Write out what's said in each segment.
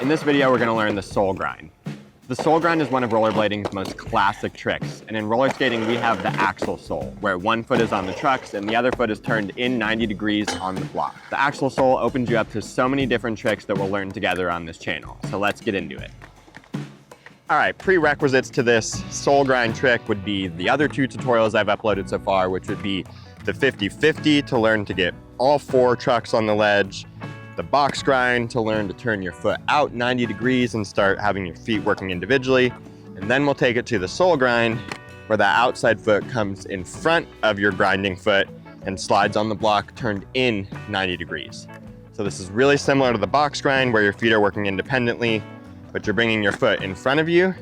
In this video, we're gonna learn the sole grind. The sole grind is one of rollerblading's most classic tricks, and in roller skating, we have the axle sole, where one foot is on the trucks and the other foot is turned in 90 degrees on the block. The axle sole opens you up to so many different tricks that we'll learn together on this channel, so let's get into it. All right, prerequisites to this sole grind trick would be the other two tutorials I've uploaded so far, which would be the 50-50 to learn to get all four trucks on the ledge, the box grind to learn to turn your foot out 90 degrees and start having your feet working individually. And then we'll take it to the sole grind, where the outside foot comes in front of your grinding foot and slides on the block turned in 90 degrees. So this is really similar to the box grind where your feet are working independently, but you're bringing your foot in front of you.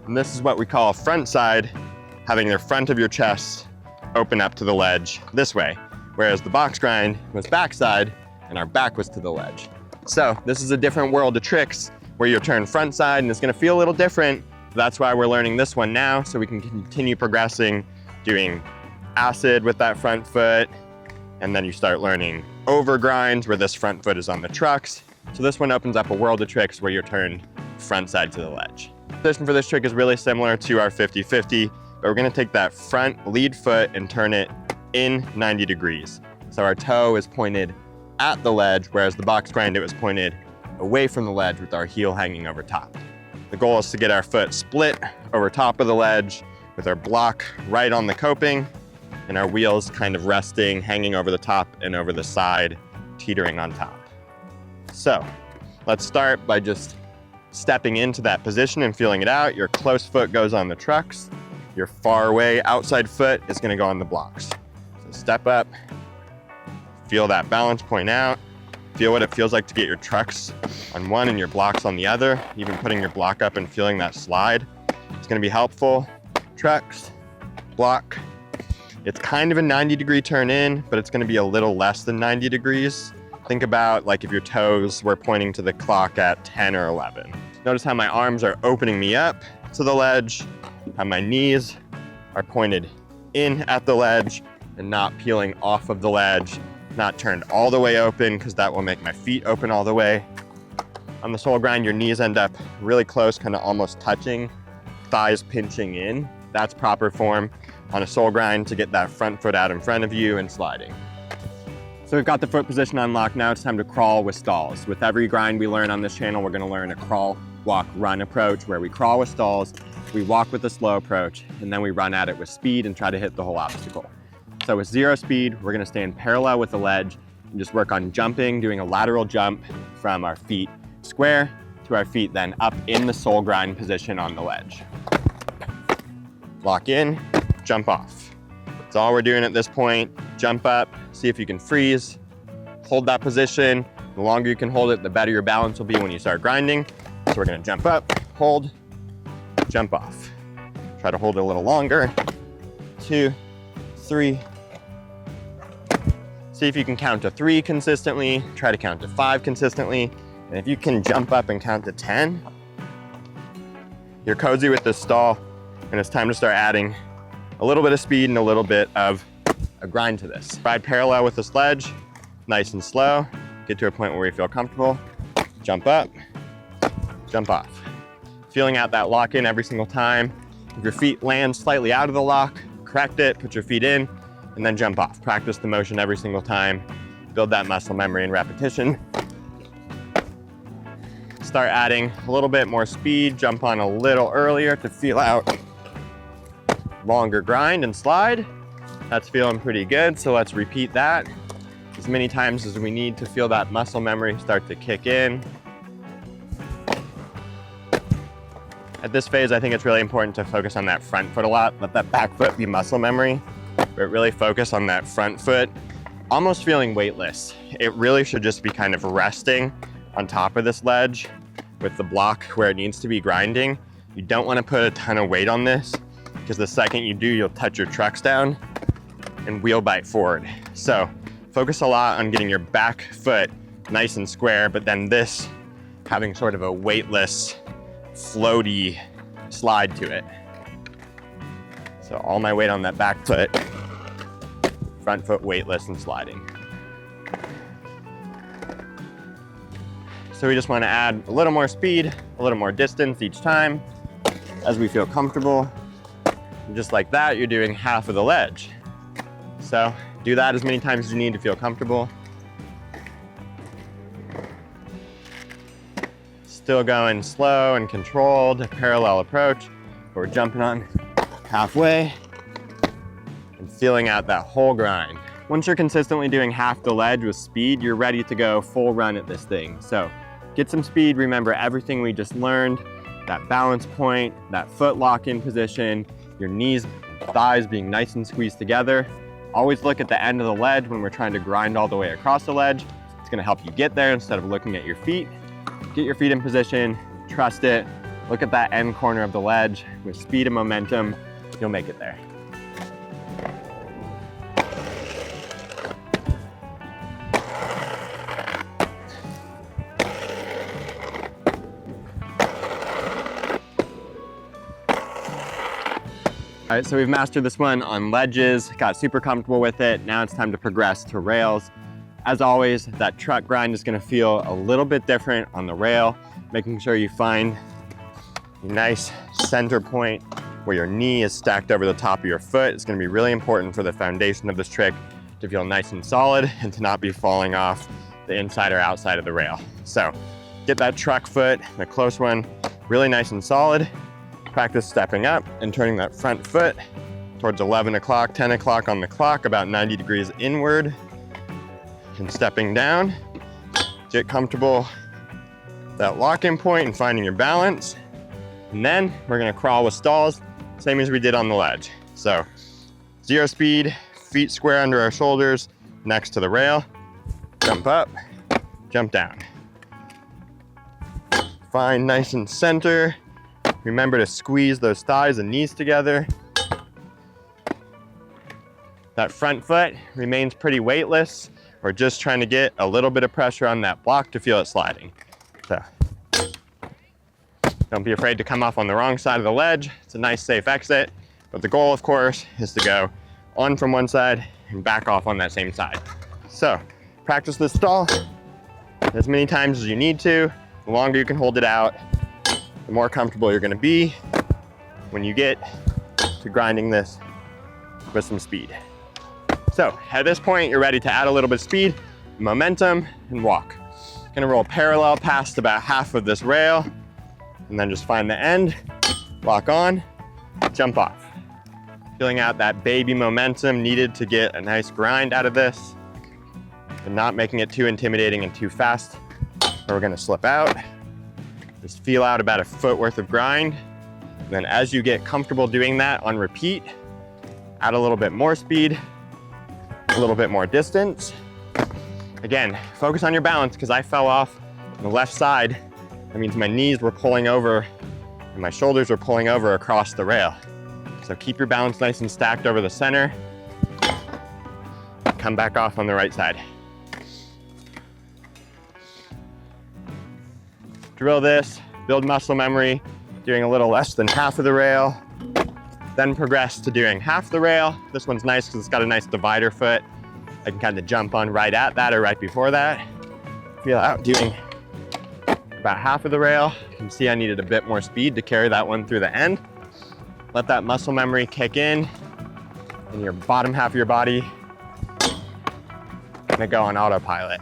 And this is what we call front side, having the front of your chest open up to the ledge this way, whereas the box grind was backside and our back was to the ledge. So this is a different world of tricks where you turn front side and it's gonna feel a little different. That's why we're learning this one now, so we can continue progressing, doing acid with that front foot, and then you start learning over grinds where this front foot is on the trucks. So this one opens up a world of tricks where you're turned front side to the ledge. The position for this trick is really similar to our 50-50, but we're gonna take that front lead foot and turn it in 90 degrees. So our toe is pointed at the ledge, whereas the box grind, it was pointed away from the ledge with our heel hanging over top. The goal is to get our foot split over top of the ledge with our block right on the coping and our wheels kind of resting, hanging over the top and over the side, teetering on top. So let's start by just stepping into that position and feeling it out. Your close foot goes on the trucks. Your far away outside foot is gonna go on the blocks. So step up, feel that balance point out, feel what it feels like to get your trucks on one and your blocks on the other. Even putting your block up and feeling that slide, it's gonna be helpful. Trucks, block. It's kind of a 90-degree turn in, but it's gonna be a little less than 90 degrees. Think about like if your toes were pointing to the clock at 10 or 11. Notice how my arms are opening me up to the ledge, how my knees are pointed in at the ledge and not peeling off of the ledge, not turned all the way open because that will make my feet open all the way. On the sole grind, your knees end up really close, kind of almost touching, thighs pinching in. That's proper form on a sole grind to get that front foot out in front of you and sliding. So we've got the foot position unlocked. Now it's time to crawl with stalls. With every grind we learn on this channel, we're gonna learn a crawl, walk, run approach where we crawl with stalls, we walk with a slow approach, and then we run at it with speed and try to hit the whole obstacle. So with 0 speed, we're gonna stand parallel with the ledge and just work on jumping, doing a lateral jump from our feet square to our feet then up in the sole grind position on the ledge. Lock in, jump off. That's all we're doing at this point. Jump up, see if you can freeze, hold that position. The longer you can hold it, the better your balance will be when you start grinding. So we're gonna jump up, hold, jump off. Try to hold it a little longer. 2, 3. See if you can count to 3 consistently. Try to count to 5 consistently. And if you can jump up and count to 10, you're cozy with this stall, and it's time to start adding a little bit of speed and a little bit of a grind to this. Ride parallel with this ledge, nice and slow. Get to a point where you feel comfortable. Jump up, jump off. Feeling out that lock in every single time. If your feet land slightly out of the lock, correct it, put your feet in, and then jump off. Practice the motion every single time. Build that muscle memory and repetition. Start adding a little bit more speed. Jump on a little earlier to feel out longer grind and slide. That's feeling pretty good, so let's repeat that as many times as we need to feel that muscle memory start to kick in. At this phase, I think it's really important to focus on that front foot a lot. Let that back foot be muscle memory, but really focus on that front foot, almost feeling weightless. It really should just be kind of resting on top of this ledge with the block where it needs to be grinding. You don't want to put a ton of weight on this because the second you do, you'll touch your trucks down and wheel bite forward. So focus a lot on getting your back foot nice and square, but then this having sort of a weightless, floaty slide to it. So all my weight on that back foot, front foot weightless and sliding. So we just want to add a little more speed, a little more distance each time as we feel comfortable. And just like that, you're doing half of the ledge. So do that as many times as you need to feel comfortable. Still going slow and controlled, parallel approach. We're jumping on halfway and feeling out that whole grind. Once you're consistently doing half the ledge with speed, you're ready to go full run at this thing. So get some speed, remember everything we just learned, that balance point, that foot lock in position, your knees, thighs being nice and squeezed together. Always look at the end of the ledge when we're trying to grind all the way across the ledge. It's gonna help you get there instead of looking at your feet. Get your feet in position, trust it. Look at that end corner of the ledge. With speed and momentum, you'll make it there. All right, so we've mastered this one on ledges, got super comfortable with it. Now it's time to progress to rails. As always, that truck grind is gonna feel a little bit different on the rail, making sure you find a nice center point where your knee is stacked over the top of your foot. It's gonna be really important for the foundation of this trick to feel nice and solid and to not be falling off the inside or outside of the rail. So get that truck foot, the close one, really nice and solid. Practice stepping up and turning that front foot towards 11 o'clock, 10 o'clock on the clock, about 90 degrees inward. And stepping down, get comfortable that lock-in point and finding your balance. And then we're gonna crawl with stalls, same as we did on the ledge. So 0 speed, feet square under our shoulders, next to the rail, jump up, jump down. Find nice and center. Remember to squeeze those thighs and knees together. That front foot remains pretty weightless. We're just trying to get a little bit of pressure on that block to feel it sliding. So don't be afraid to come off on the wrong side of the ledge. It's a nice safe exit, but the goal of course is to go on from one side and back off on that same side. So practice this stall as many times as you need to. The longer you can hold it out, the more comfortable you're gonna be when you get to grinding this with some speed. So at this point, you're ready to add a little bit of speed, momentum, and walk. Gonna roll parallel past about half of this rail, and then just find the end, lock on, jump off. Feeling out that baby momentum needed to get a nice grind out of this, but not making it too intimidating and too fast, or we're gonna slip out. Just feel out about a foot worth of grind. And then as you get comfortable doing that on repeat, add a little bit more speed, a little bit more distance. Again, focus on your balance because I fell off on the left side. That means my knees were pulling over and my shoulders were pulling over across the rail. So keep your balance nice and stacked over the center. Come back off on the right side. Drill this, build muscle memory, doing a little less than half of the rail, then progress to doing half the rail. This one's nice because it's got a nice divider foot. I can kind of jump on right at that or right before that. Feel out doing about half of the rail. You can see I needed a bit more speed to carry that one through the end. Let that muscle memory kick in your bottom half of your body gonna go on autopilot.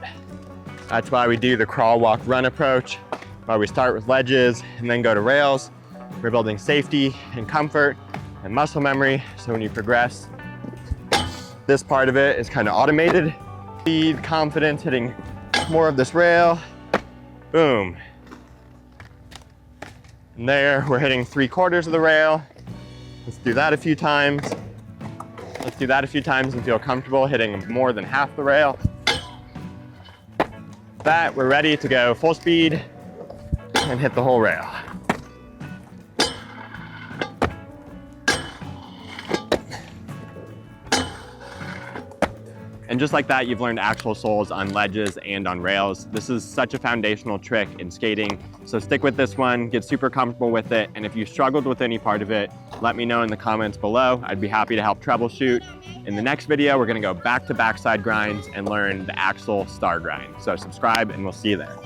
That's why we do the crawl, walk, run approach. Why we start with ledges and then go to rails. We're building safety and comfort and muscle memory. So when you progress, this part of it is kind of automated. Speed, confidence, hitting more of this rail. Boom. And there, we're hitting 3/4 of the rail. Let's do that a few times. Let's do that a few times and feel comfortable hitting more than half the rail. With that, we're ready to go full speed and hit the whole rail. And just like that, you've learned actual soles on ledges and on rails. This is such a foundational trick in skating. So stick with this one, get super comfortable with it. And if you struggled with any part of it, let me know in the comments below. I'd be happy to help troubleshoot. In the next video, we're gonna go back to backside grinds and learn the axle star grind. So subscribe and we'll see you there.